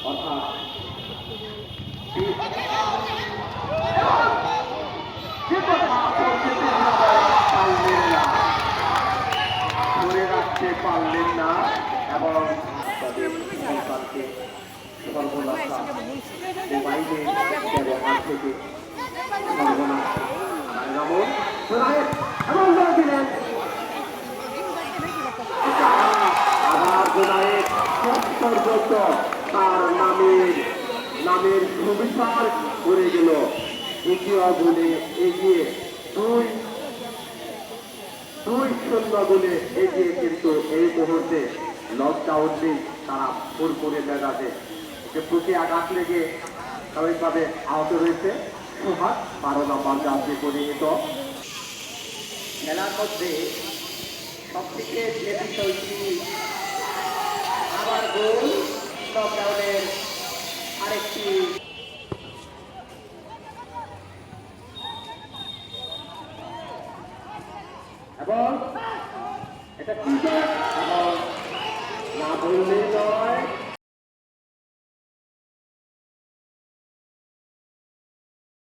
অর্থাৎ ধরে রাখতে পারলেন না এবং তাদের সন্তানকে সর্বনাশা মোবাইলে ব্যবহার থেকে সর্বনাশ দিলেন পর্যন্ত তার নামের সুবিচার করে গেল দ্বিতীয় গোলে এগিয়ে দুই শূন্য গোলে এগিয়ে কিন্তু এই মুহূর্তে লকডাউন দিন তারা ফুরফুরে মেজাজে যে বুকে আঘাত লেগে স্বাভাবিকভাবে আহত রয়েছে সোহাগ 12 নম্বর জার্সি পরিণত। খেলার মধ্যে সবথেকে যে বিষয়টি আবার গোল লকডাউনের আরেকটি এবং এটা কি এবং না বললেই নয়